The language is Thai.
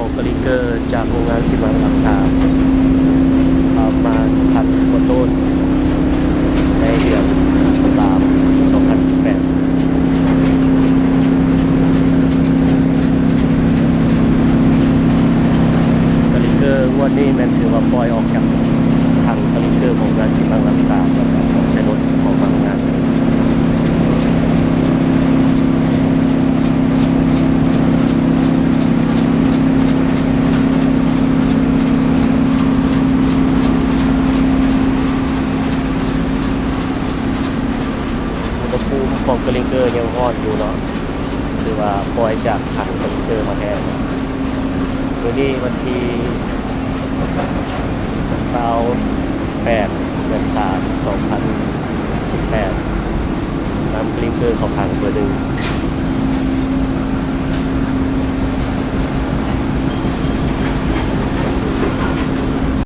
ของกลิงเกอร์จากโรงงานสิมังรักษาประมาณพันกว่าต้นในเดือน3ปี2018กลิงเกอร์งวดนี้แมันถือว่าปล่อยออกจากทางกลิงเกอร์ของงานสิมังรักษาแล้วก็ของใช้รถของบางงานอุณหภูมิของกลิงเกอร์ยังร้อนอยู่เนาะคือว่าปล่อยจากถังกลิงเกอร์มาแทนวันนี้วันที่28เดือน3 2018นำกลิงเกอร์เข้าถังเบอร์ 1